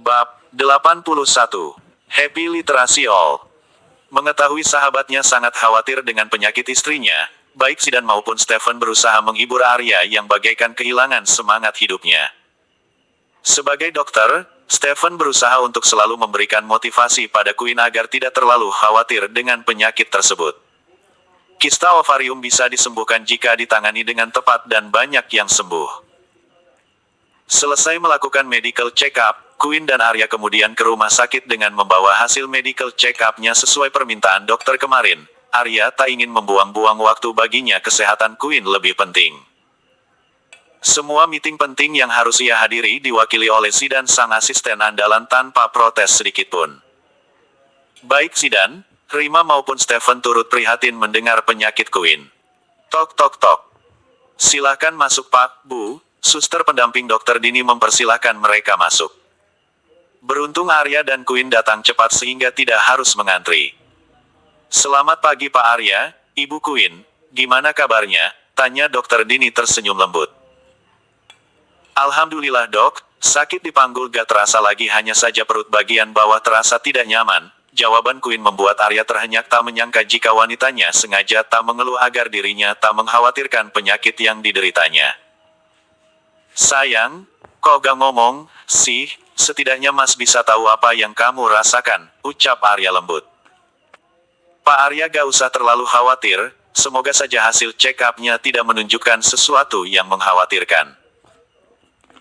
Bab 81. Happy Literasi All. Mengetahui sahabatnya sangat khawatir dengan penyakit istrinya, baik Zidan maupun Stephen berusaha menghibur Arya yang bagaikan kehilangan semangat hidupnya. Sebagai dokter, Stephen berusaha untuk selalu memberikan motivasi pada Queen agar tidak terlalu khawatir dengan penyakit tersebut. Kista ovarium bisa disembuhkan jika ditangani dengan tepat dan banyak yang sembuh. Selesai melakukan medical check-up, Queen dan Arya kemudian ke rumah sakit dengan membawa hasil medical check-up-nya sesuai permintaan dokter kemarin. Arya tak ingin membuang-buang waktu baginya, kesehatan Queen lebih penting. Semua meeting penting yang harus ia hadiri diwakili oleh Zidan sang asisten andalan tanpa protes sedikitpun. Baik Zidan, Rima maupun Stephen turut prihatin mendengar penyakit Queen. Tok tok tok. Silahkan masuk Pak, Bu. Suster pendamping dokter Dini mempersilahkan mereka masuk. Beruntung Arya dan Queen datang cepat sehingga tidak harus mengantri. Selamat pagi Pak Arya, Ibu Queen. Gimana kabarnya? Tanya dokter Dini tersenyum lembut. Alhamdulillah dok, sakit di panggul gak terasa lagi, hanya saja perut bagian bawah terasa tidak nyaman. Jawaban Queen membuat Arya terhenyak, tak menyangka jika wanitanya sengaja tak mengeluh agar dirinya tak mengkhawatirkan penyakit yang dideritanya. Sayang, kok gak ngomong sih, setidaknya Mas bisa tahu apa yang kamu rasakan, ucap Arya lembut. Pak Arya gak usah terlalu khawatir, semoga saja hasil check-up-nya tidak menunjukkan sesuatu yang mengkhawatirkan.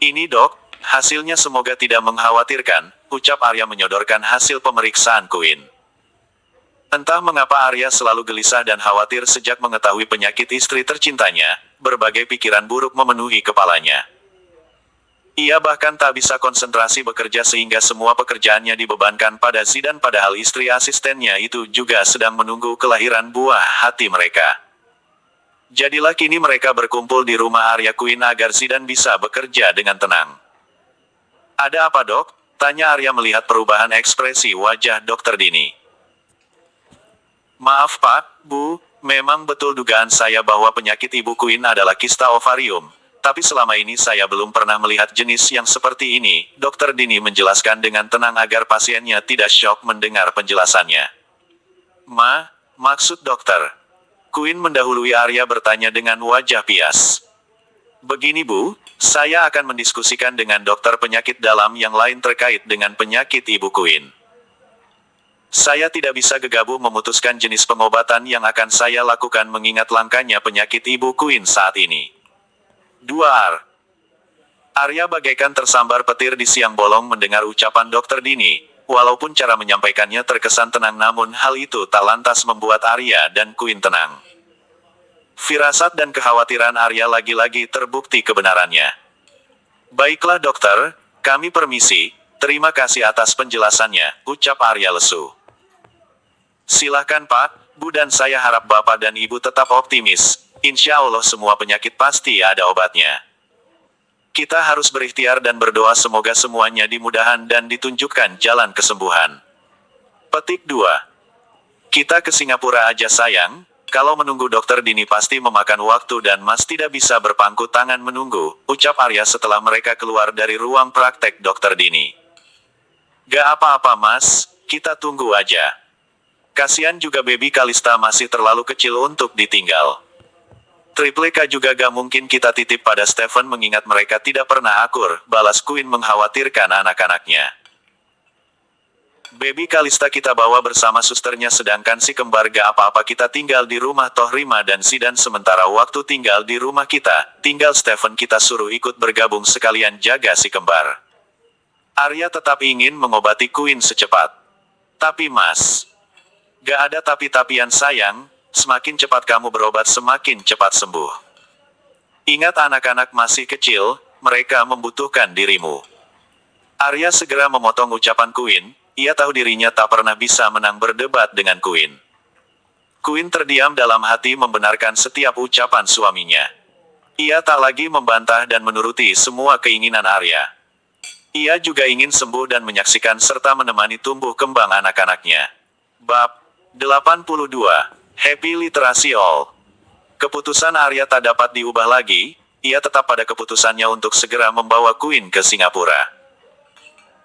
Ini dok, hasilnya semoga tidak mengkhawatirkan, ucap Arya menyodorkan hasil pemeriksaan Queen. Entah mengapa Arya selalu gelisah dan khawatir sejak mengetahui penyakit istri tercintanya, berbagai pikiran buruk memenuhi kepalanya. Ia bahkan tak bisa konsentrasi bekerja sehingga semua pekerjaannya dibebankan pada Zidan, padahal istri asistennya itu juga sedang menunggu kelahiran buah hati mereka. Jadilah kini mereka berkumpul di rumah Arya Queen agar Zidan bisa bekerja dengan tenang. Ada apa dok? Tanya Arya melihat perubahan ekspresi wajah dokter Dini. Maaf Pak, Bu, memang betul dugaan saya bahwa penyakit Ibu Queen adalah kista ovarium. Tapi selama ini saya belum pernah melihat jenis yang seperti ini, dokter Dini menjelaskan dengan tenang agar pasiennya tidak syok mendengar penjelasannya. Maksud dokter? Queen mendahului Arya bertanya dengan wajah pias. Begini Bu, saya akan mendiskusikan dengan dokter penyakit dalam yang lain terkait dengan penyakit Ibu Queen. Saya tidak bisa gegabah memutuskan jenis pengobatan yang akan saya lakukan mengingat langkanya penyakit Ibu Queen saat ini. 2R. Arya bagaikan tersambar petir di siang bolong mendengar ucapan dokter Dini. Walaupun cara menyampaikannya terkesan tenang, namun hal itu tak lantas membuat Arya dan Queen tenang. Firasat dan kekhawatiran Arya lagi-lagi terbukti kebenarannya. Baiklah dokter, kami permisi, terima kasih atas penjelasannya, ucap Arya lesu. Silahkan Pak, Bu, dan saya harap Bapak dan Ibu tetap optimis. Insya Allah semua penyakit pasti ada obatnya. Kita harus berikhtiar dan berdoa semoga semuanya dimudahkan dan ditunjukkan jalan kesembuhan. Petik 2. Kita ke Singapura aja sayang, kalau menunggu dokter Dini pasti memakan waktu dan Mas tidak bisa berpangku tangan menunggu, ucap Arya setelah mereka keluar dari ruang praktek dokter Dini. Gak apa-apa Mas, kita tunggu aja. Kasian juga baby Kalista masih terlalu kecil untuk ditinggal. Triple K juga gak mungkin kita titip pada Stephen mengingat mereka tidak pernah akur, balas Queen mengkhawatirkan anak-anaknya. Baby Kalista kita bawa bersama susternya, sedangkan si kembar gak apa-apa, kita tinggal di rumah toh Rima dan Zidan sementara waktu tinggal di rumah kita, tinggal Stephen kita suruh ikut bergabung sekalian jaga si kembar. Arya tetap ingin mengobati Queen secepat. Tapi Mas, gak ada tapi-tapian sayang. Semakin cepat kamu berobat semakin cepat sembuh. Ingat anak-anak masih kecil, mereka membutuhkan dirimu. Arya segera memotong ucapan Queen, ia tahu dirinya tak pernah bisa menang berdebat dengan Queen. Queen terdiam dalam hati membenarkan setiap ucapan suaminya. Ia tak lagi membantah dan menuruti semua keinginan Arya. Ia juga ingin sembuh dan menyaksikan serta menemani tumbuh kembang anak-anaknya. Bab 82. Happy Literasi All. Keputusan Arya tak dapat diubah lagi, ia tetap pada keputusannya untuk segera membawa Queen ke Singapura.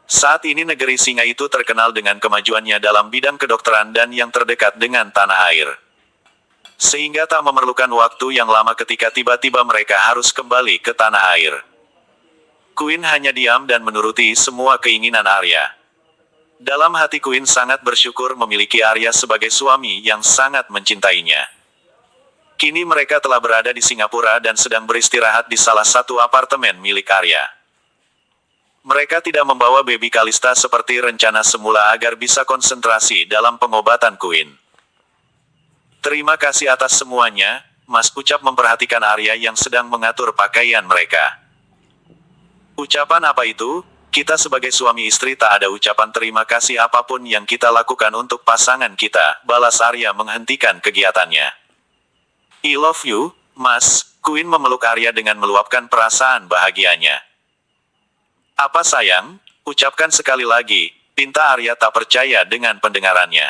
Saat ini negeri singa itu terkenal dengan kemajuannya dalam bidang kedokteran dan yang terdekat dengan tanah air. Sehingga tak memerlukan waktu yang lama ketika tiba-tiba mereka harus kembali ke tanah air. Queen hanya diam dan menuruti semua keinginan Arya. Dalam hati Queen sangat bersyukur memiliki Arya sebagai suami yang sangat mencintainya. Kini mereka telah berada di Singapura dan sedang beristirahat di salah satu apartemen milik Arya. Mereka tidak membawa baby Kalista seperti rencana semula agar bisa konsentrasi dalam pengobatan Queen. Terima kasih atas semuanya, Mas, ucap memperhatikan Arya yang sedang mengatur pakaian mereka. Ucapan apa itu? Kita sebagai suami istri tak ada ucapan terima kasih apapun yang kita lakukan untuk pasangan kita, balas Arya menghentikan kegiatannya. I love you, Mas, Queen memeluk Arya dengan meluapkan perasaan bahagianya. Apa sayang? Ucapkan sekali lagi, pinta Arya tak percaya dengan pendengarannya.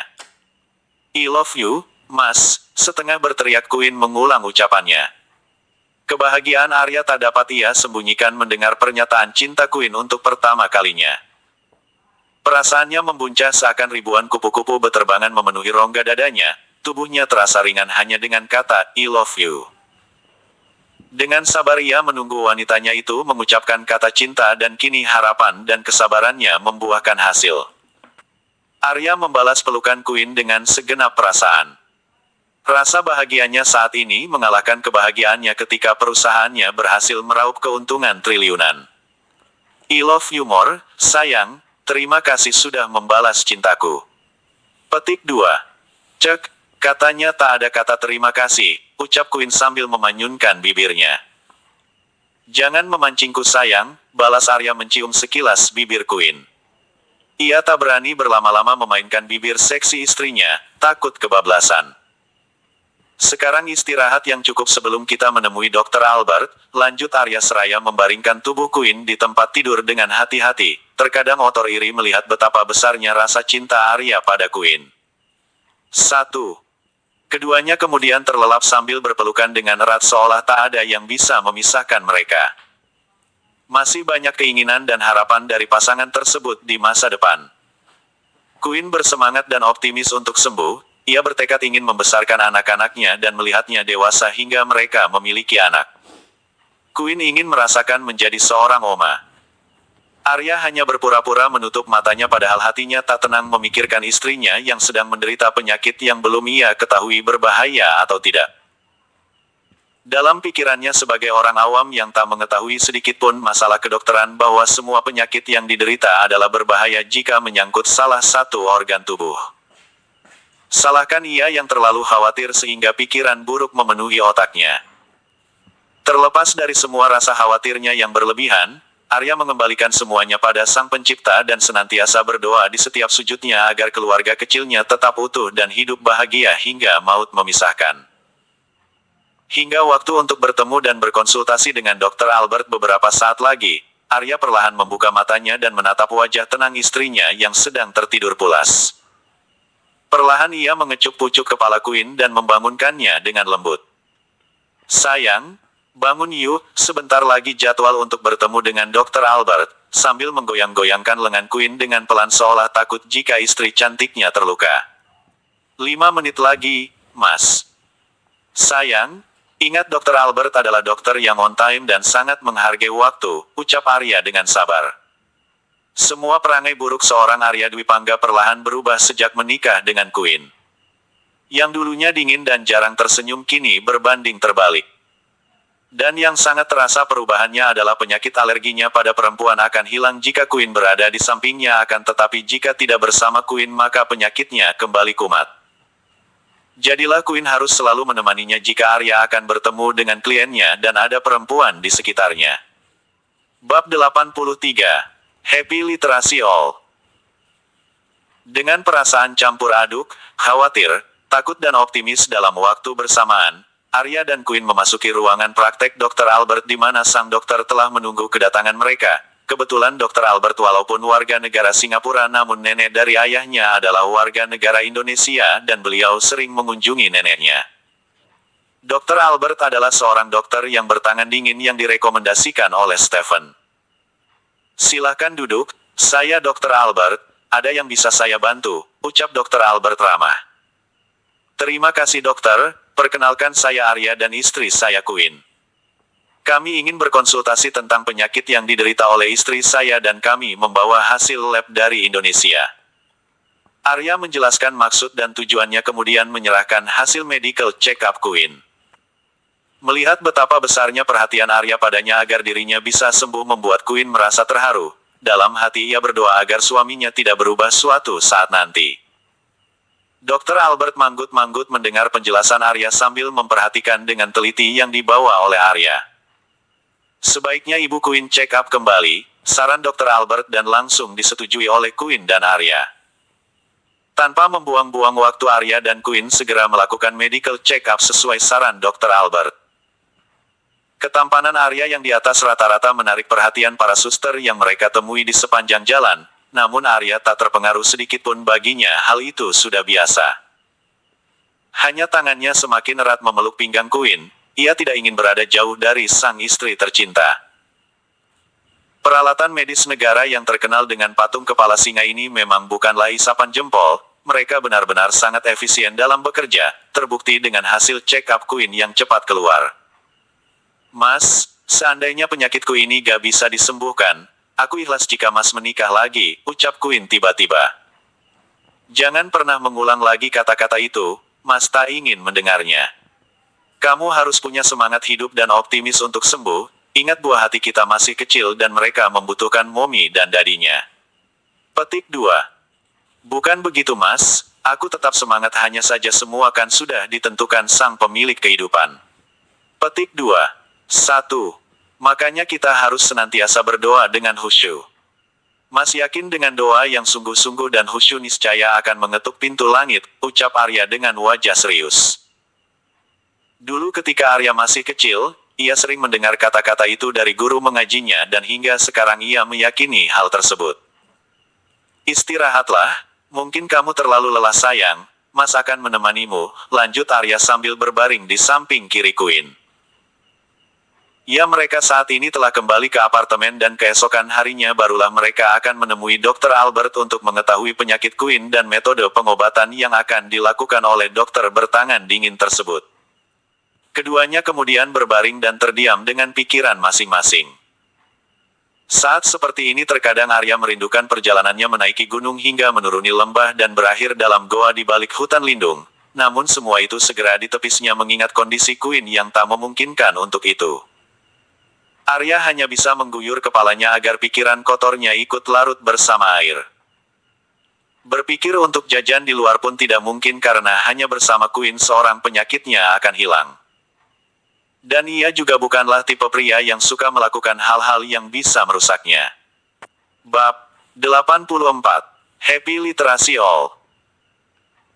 I love you, Mas, setengah berteriak Queen mengulang ucapannya. Kebahagiaan Arya tak dapat ia sembunyikan mendengar pernyataan cinta Queen untuk pertama kalinya. Perasaannya membuncah seakan ribuan kupu-kupu beterbangan memenuhi rongga dadanya, tubuhnya terasa ringan hanya dengan kata, I love you. Dengan sabar ia menunggu wanitanya itu mengucapkan kata cinta dan kini harapan dan kesabarannya membuahkan hasil. Arya membalas pelukan Queen dengan segenap perasaan. Rasa bahagianya saat ini mengalahkan kebahagiaannya ketika perusahaannya berhasil meraup keuntungan triliunan. I love you more, sayang, terima kasih sudah membalas cintaku. Petik 2. Cek, katanya tak ada kata terima kasih, ucap Queen sambil memanyunkan bibirnya. Jangan memancingku sayang, balas Arya mencium sekilas bibir Queen. Ia tak berani berlama-lama memainkan bibir seksi istrinya, takut kebablasan. Sekarang istirahat yang cukup sebelum kita menemui Dr. Albert, lanjut Arya seraya membaringkan tubuh Queen di tempat tidur dengan hati-hati. Terkadang Otor iri melihat betapa besarnya rasa cinta Arya pada Queen. 1. Keduanya kemudian terlelap sambil berpelukan dengan erat seolah tak ada yang bisa memisahkan mereka. Masih banyak keinginan dan harapan dari pasangan tersebut di masa depan. Queen bersemangat dan optimis untuk sembuh. Ia bertekad ingin membesarkan anak-anaknya dan melihatnya dewasa hingga mereka memiliki anak. Queen ingin merasakan menjadi seorang oma. Arya hanya berpura-pura menutup matanya padahal hatinya tak tenang memikirkan istrinya yang sedang menderita penyakit yang belum ia ketahui berbahaya atau tidak. Dalam pikirannya sebagai orang awam yang tak mengetahui sedikitpun masalah kedokteran bahwa semua penyakit yang diderita adalah berbahaya jika menyangkut salah satu organ tubuh. Salahkan ia yang terlalu khawatir sehingga pikiran buruk memenuhi otaknya. Terlepas dari semua rasa khawatirnya yang berlebihan, Arya mengembalikan semuanya pada Sang Pencipta dan senantiasa berdoa di setiap sujudnya agar keluarga kecilnya tetap utuh dan hidup bahagia hingga maut memisahkan. Hingga waktu untuk bertemu dan berkonsultasi dengan Dr. Albert beberapa saat lagi, Arya perlahan membuka matanya dan menatap wajah tenang istrinya yang sedang tertidur pulas. Perlahan ia mengecup pucuk kepala Queen dan membangunkannya dengan lembut. Sayang, bangun yuk, sebentar lagi jadwal untuk bertemu dengan Dr. Albert, sambil menggoyang-goyangkan lengan Queen dengan pelan seolah takut jika istri cantiknya terluka. 5 menit lagi, Mas. Sayang, ingat Dr. Albert adalah dokter yang on time dan sangat menghargai waktu, ucap Arya dengan sabar. Semua perangai buruk seorang Arya Dwi Pangga perlahan berubah sejak menikah dengan Queen. Yang dulunya dingin dan jarang tersenyum kini berbanding terbalik. Dan yang sangat terasa perubahannya adalah penyakit alerginya pada perempuan akan hilang jika Queen berada di sampingnya akan tetapi jika tidak bersama Queen maka penyakitnya kembali kumat. Jadilah Queen harus selalu menemaninya jika Arya akan bertemu dengan kliennya dan ada perempuan di sekitarnya. Bab 83. Happy Literasi All. Dengan perasaan campur aduk, khawatir, takut dan optimis dalam waktu bersamaan, Arya dan Queen memasuki ruangan praktek Dr. Albert di mana sang dokter telah menunggu kedatangan mereka. Kebetulan Dr. Albert walaupun warga negara Singapura namun nenek dari ayahnya adalah warga negara Indonesia dan beliau sering mengunjungi neneknya. Dr. Albert adalah seorang dokter yang bertangan dingin yang direkomendasikan oleh Stephen. Silakan duduk, Saya Dr. Albert, ada yang bisa saya bantu, ucap Dr. Albert ramah. Terima kasih dokter, perkenalkan saya Arya dan istri saya Queen. Kami ingin berkonsultasi tentang penyakit yang diderita oleh istri saya dan kami membawa hasil lab dari Indonesia. Arya menjelaskan maksud dan tujuannya kemudian menyerahkan hasil medical check-up Queen. Melihat betapa besarnya perhatian Arya padanya agar dirinya bisa sembuh membuat Queen merasa terharu. Dalam hati ia berdoa agar suaminya tidak berubah suatu saat nanti. Dr. Albert manggut-manggut mendengar penjelasan Arya sambil memperhatikan dengan teliti yang dibawa oleh Arya. Sebaiknya Ibu Queen check up kembali, saran Dr. Albert dan langsung disetujui oleh Queen dan Arya. Tanpa membuang-buang waktu Arya dan Queen segera melakukan medical check up sesuai saran Dr. Albert. Ketampanan Arya yang di atas rata-rata menarik perhatian para suster yang mereka temui di sepanjang jalan, namun Arya tak terpengaruh sedikitpun baginya hal itu sudah biasa. Hanya tangannya semakin erat memeluk pinggang Queen, ia tidak ingin berada jauh dari sang istri tercinta. Peralatan medis negara yang terkenal dengan patung kepala singa ini memang bukanlah isapan jempol, mereka benar-benar sangat efisien dalam bekerja, terbukti dengan hasil check-up Queen yang cepat keluar. Mas, seandainya penyakitku ini gak bisa disembuhkan, aku ikhlas jika Mas menikah lagi, ucap Queen tiba-tiba. Jangan pernah mengulang lagi kata-kata itu, Mas tak ingin mendengarnya. Kamu harus punya semangat hidup dan optimis untuk sembuh, ingat buah hati kita masih kecil dan mereka membutuhkan mommy dan dadinya. Petik 2. Bukan begitu Mas, aku tetap semangat hanya saja semua kan sudah ditentukan sang pemilik kehidupan. Petik 2. 1. Makanya kita harus senantiasa berdoa dengan khusyuk. Mas yakin dengan doa yang sungguh-sungguh dan khusyuk niscaya akan mengetuk pintu langit, ucap Arya dengan wajah serius. Dulu ketika Arya masih kecil, ia sering mendengar kata-kata itu dari guru mengajinya dan hingga sekarang ia meyakini hal tersebut. Istirahatlah, mungkin kamu terlalu lelah sayang, Mas akan menemanimu, lanjut Arya sambil berbaring di samping kiri Queen. Ya mereka saat ini telah kembali ke apartemen dan keesokan harinya barulah mereka akan menemui Dr. Albert untuk mengetahui penyakit Queen dan metode pengobatan yang akan dilakukan oleh dokter bertangan dingin tersebut. Keduanya kemudian berbaring dan terdiam dengan pikiran masing-masing. Saat seperti ini terkadang Arya merindukan perjalanannya menaiki gunung hingga menuruni lembah dan berakhir dalam goa di balik hutan lindung. Namun semua itu segera ditepisnya mengingat kondisi Queen yang tak memungkinkan untuk itu. Arya hanya bisa mengguyur kepalanya agar pikiran kotornya ikut larut bersama air. Berpikir untuk jajan di luar pun tidak mungkin karena hanya bersama Queen seorang penyakitnya akan hilang. Dan ia juga bukanlah tipe pria yang suka melakukan hal-hal yang bisa merusaknya. Bab 84. Happy Literasi All.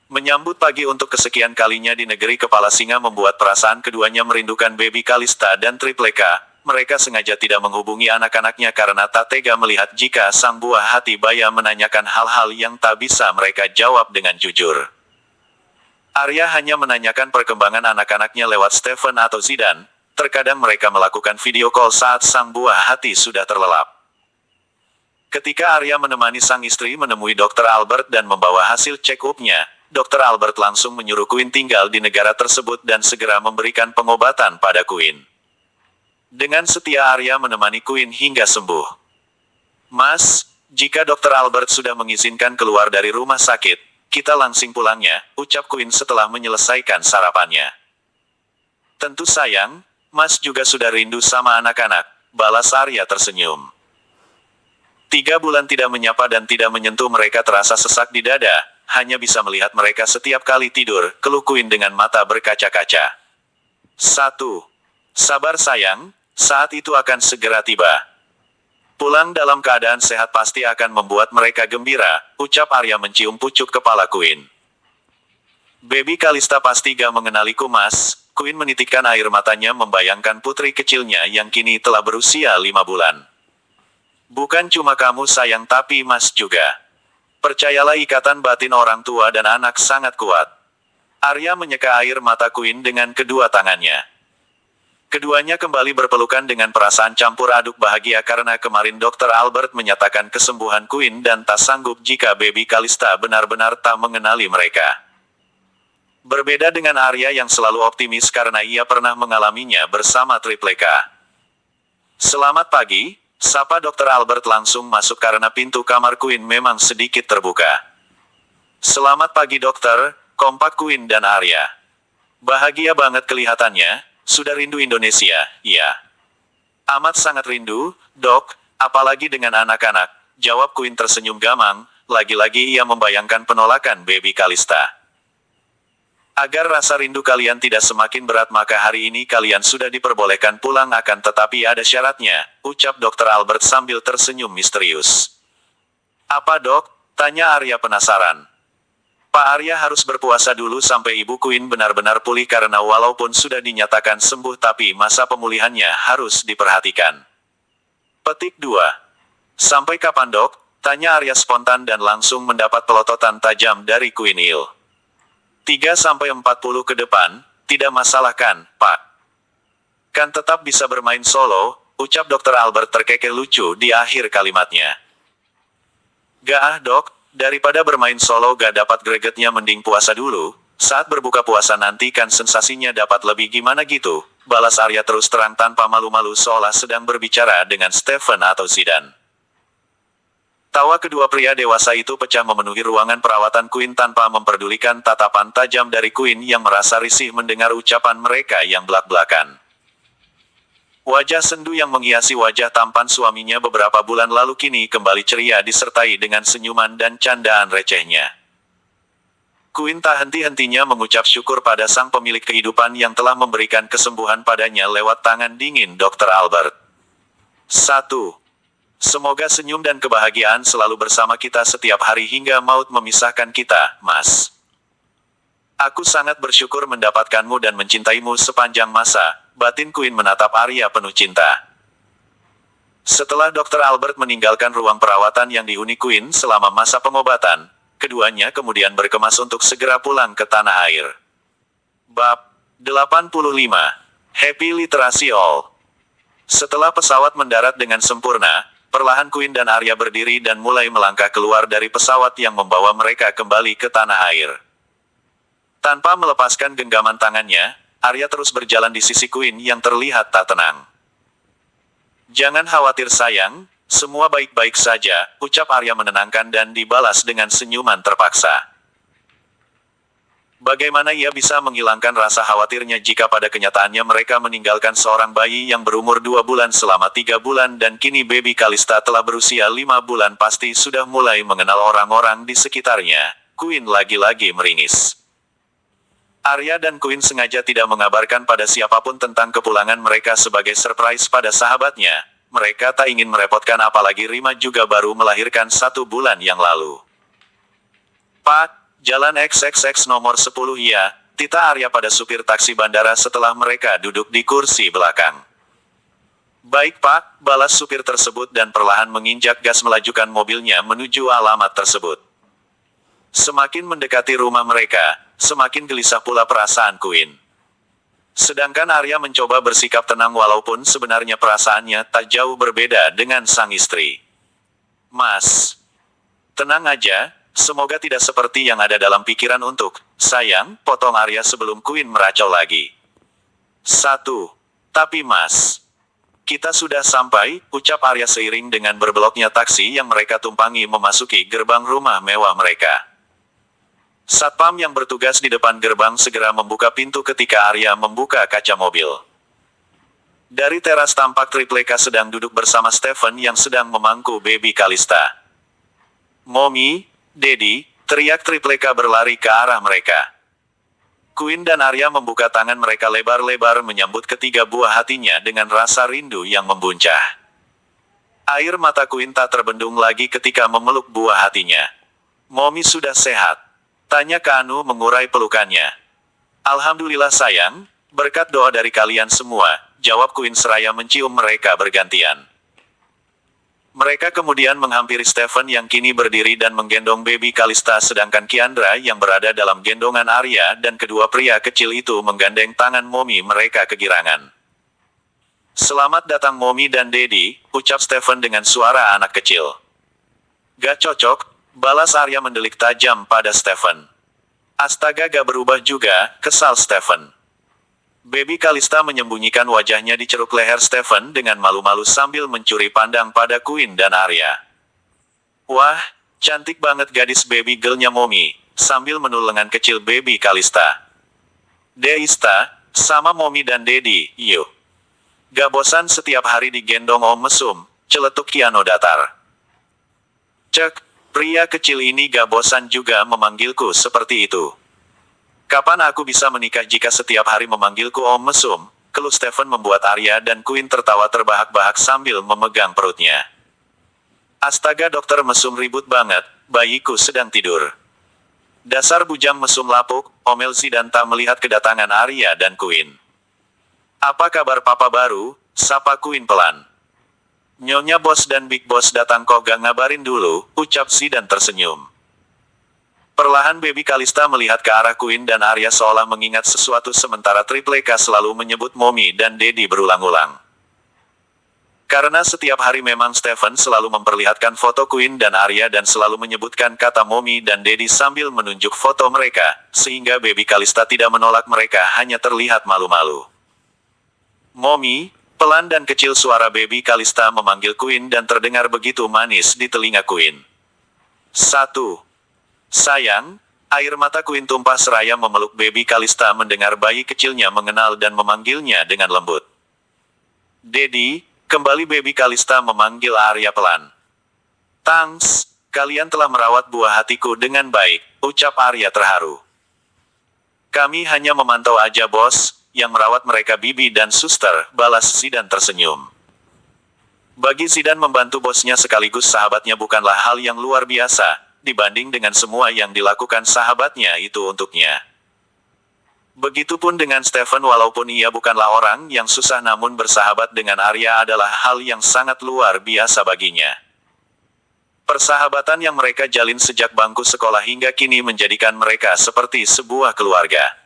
Menyambut pagi untuk kesekian kalinya di negeri kepala singa membuat perasaan keduanya merindukan baby Kalista dan Tripleka. Mereka sengaja tidak menghubungi anak-anaknya karena tak tega melihat jika sang buah hati Baya menanyakan hal-hal yang tak bisa mereka jawab dengan jujur. Arya hanya menanyakan perkembangan anak-anaknya lewat Stephen atau Zidane. Terkadang mereka melakukan video call saat sang buah hati sudah terlelap. Ketika Arya menemani sang istri menemui Dr. Albert dan membawa hasil check-up-nya, Dr. Albert langsung menyuruh Queen tinggal di negara tersebut dan segera memberikan pengobatan pada Queen. Dengan setia Arya menemani Queen hingga sembuh. Mas, jika Dr. Albert sudah mengizinkan keluar dari rumah sakit, kita langsing pulangnya, ucap Queen setelah menyelesaikan sarapannya. Tentu sayang, Mas juga sudah rindu sama anak-anak, balas Arya tersenyum. 3 bulan tidak menyapa dan tidak menyentuh mereka terasa sesak di dada, hanya bisa melihat mereka setiap kali tidur, keluh Queen dengan mata berkaca-kaca. 1. Sabar sayang, saat itu akan segera tiba. Pulang dalam keadaan sehat pasti akan membuat mereka gembira, ucap Arya mencium pucuk kepala Queen. Baby Kalista pasti gak mengenaliku Mas, Queen menitikkan air matanya membayangkan putri kecilnya yang kini telah berusia 5 bulan. Bukan cuma kamu sayang tapi Mas juga. Percayalah ikatan batin orang tua dan anak sangat kuat. Arya menyeka air mata Queen dengan kedua tangannya. Keduanya kembali berpelukan dengan perasaan campur aduk bahagia karena kemarin Dr. Albert menyatakan kesembuhan Queen dan tak sanggup jika Baby Kalista benar-benar tak mengenali mereka. Berbeda dengan Arya yang selalu optimis karena ia pernah mengalaminya bersama Triple K. Selamat pagi, sapa Dr. Albert langsung masuk karena pintu kamar Queen memang sedikit terbuka. Selamat pagi dokter, kompak Queen dan Arya. Bahagia banget kelihatannya. Sudah rindu Indonesia, ya. Amat sangat rindu, dok, apalagi dengan anak-anak, jawab Queen tersenyum gamang, lagi-lagi ia membayangkan penolakan Baby Kalista. Agar rasa rindu kalian tidak semakin berat maka hari ini kalian sudah diperbolehkan pulang akan tetapi ada syaratnya, ucap Dr. Albert sambil tersenyum misterius. Apa dok? Tanya Arya penasaran. Pak Arya harus berpuasa dulu sampai Ibu Queen benar-benar pulih karena walaupun sudah dinyatakan sembuh tapi masa pemulihannya harus diperhatikan. Petik 2. Sampai kapan dok? Tanya Arya spontan dan langsung mendapat pelototan tajam dari Queen Il. 3-40 ke depan, tidak masalah kan, Pak? Kan tetap bisa bermain solo, ucap Dr. Albert terkekeh lucu di akhir kalimatnya. Gak ah dok. Daripada bermain solo gak dapat gregetnya mending puasa dulu, saat berbuka puasa nanti kan sensasinya dapat lebih gimana gitu, balas Arya terus terang tanpa malu-malu seolah sedang berbicara dengan Stephen atau Zidane. Tawa kedua pria dewasa itu pecah memenuhi ruangan perawatan Queen tanpa memperdulikan tatapan tajam dari Queen yang merasa risih mendengar ucapan mereka yang belak-belakan. Wajah sendu yang menghiasi wajah tampan suaminya beberapa bulan lalu kini kembali ceria disertai dengan senyuman dan candaan recehnya. Queen tak henti-hentinya mengucap syukur pada sang pemilik kehidupan yang telah memberikan kesembuhan padanya lewat tangan dingin Dr. Albert. 1. Semoga senyum dan kebahagiaan selalu bersama kita setiap hari hingga maut memisahkan kita, Mas. Aku sangat bersyukur mendapatkanmu dan mencintaimu sepanjang masa. Batin Queen menatap Arya penuh cinta. Setelah Dr. Albert meninggalkan ruang perawatan yang dihuni Queen selama masa pengobatan, keduanya kemudian berkemas untuk segera pulang ke tanah air. Bab 85. Happy Literasi All. Setelah pesawat mendarat dengan sempurna, perlahan Queen dan Arya berdiri dan mulai melangkah keluar dari pesawat yang membawa mereka kembali ke tanah air. Tanpa melepaskan genggaman tangannya, Arya terus berjalan di sisi Queen yang terlihat tak tenang. Jangan khawatir sayang, semua baik-baik saja, ucap Arya menenangkan dan dibalas dengan senyuman terpaksa. Bagaimana ia bisa menghilangkan rasa khawatirnya jika pada kenyataannya mereka meninggalkan seorang bayi yang berumur 2 bulan selama 3 bulan dan kini Baby Kalista telah berusia 5 bulan pasti sudah mulai mengenal orang-orang di sekitarnya. Queen lagi-lagi meringis. Arya dan Queen sengaja tidak mengabarkan pada siapapun tentang kepulangan mereka sebagai surprise pada sahabatnya. Mereka tak ingin merepotkan apalagi Rima juga baru melahirkan 1 bulan yang lalu. Pak, jalan XXX nomor 10 ya, tita Arya pada supir taksi bandara setelah mereka duduk di kursi belakang. Baik Pak, balas supir tersebut dan perlahan menginjak gas melajukan mobilnya menuju alamat tersebut. Semakin mendekati rumah mereka, semakin gelisah pula perasaan Queen. Sedangkan Arya mencoba bersikap tenang walaupun sebenarnya perasaannya tak jauh berbeda dengan sang istri. Mas, tenang aja, semoga tidak seperti yang ada dalam pikiran untuk, sayang, potong Arya sebelum Queen meracau lagi. 1. Tapi Mas, kita sudah sampai, ucap Arya seiring dengan berbeloknya taksi yang mereka tumpangi memasuki gerbang rumah mewah mereka. Satpam yang bertugas di depan gerbang segera membuka pintu ketika Arya membuka kaca mobil. Dari teras tampak Triple K sedang duduk bersama Stephen yang sedang memangku Baby Kalista. Mommy, Daddy, teriak Triple K berlari ke arah mereka. Queen dan Arya membuka tangan mereka lebar-lebar menyambut ketiga buah hatinya dengan rasa rindu yang membuncah. Air mata Queen tak terbendung lagi ketika memeluk buah hatinya. Mommy sudah sehat. Tanya Kanu mengurai pelukannya. Alhamdulillah sayang, berkat doa dari kalian semua, jawab Queen seraya mencium mereka bergantian. Mereka kemudian menghampiri Stephen yang kini berdiri dan menggendong Baby Kalista sedangkan Kiandra yang berada dalam gendongan Arya dan kedua pria kecil itu menggandeng tangan Mommy mereka kegirangan. Selamat datang Mommy dan Daddy, ucap Stephen dengan suara anak kecil. Gak cocok, balas Arya mendelik tajam pada Stephen. Astaga, gak berubah juga, kesal Stephen. Baby Kalista menyembunyikan wajahnya di ceruk leher Stephen dengan malu-malu sambil mencuri pandang pada Queen dan Arya. Wah, cantik banget gadis baby girlnya Mommy, sambil menul lengan kecil baby Kalista. Deista, sama Mommy dan Daddy, yuk. Gak bosan setiap hari digendong Om Mesum, celetuk Kiano datar. Cek, pria kecil ini gak bosan juga memanggilku seperti itu. Kapan aku bisa menikah jika setiap hari memanggilku Om Mesum? Keluh Stephen membuat Arya dan Queen tertawa terbahak-bahak sambil memegang perutnya. Astaga, dokter Mesum ribut banget, bayiku sedang tidur. Dasar bujang mesum lapuk, omel Zidanta melihat kedatangan Arya dan Queen. Apa kabar papa baru? Sapa Queen pelan. Nyonya Bos dan Big Boss datang kok gak ngabarin dulu, ucap Zidan tersenyum. Perlahan baby Kalista melihat ke arah Queen dan Arya seolah mengingat sesuatu sementara Triple K selalu menyebut Mommy dan Daddy berulang-ulang. Karena setiap hari memang Stephen selalu memperlihatkan foto Queen dan Arya dan selalu menyebutkan kata Mommy dan Daddy sambil menunjuk foto mereka, sehingga baby Kalista tidak menolak mereka hanya terlihat malu-malu. Mommy, pelan dan kecil suara baby Kalista memanggil Queen dan terdengar begitu manis di telinga Queen. 1. Sayang, air mata Queen tumpah seraya memeluk baby Kalista mendengar bayi kecilnya mengenal dan memanggilnya dengan lembut. Daddy, kembali baby Kalista memanggil Arya pelan. Thanks, kalian telah merawat buah hatiku dengan baik, ucap Arya terharu. Kami hanya memantau aja bos, yang merawat mereka bibi dan suster, balas Zidan tersenyum. Bagi Zidan membantu bosnya sekaligus sahabatnya bukanlah hal yang luar biasa, dibanding dengan semua yang dilakukan sahabatnya itu untuknya. Begitupun dengan Stephen walaupun ia bukanlah orang yang susah namun bersahabat dengan Arya adalah hal yang sangat luar biasa baginya. Persahabatan yang mereka jalin sejak bangku sekolah hingga kini menjadikan mereka seperti sebuah keluarga.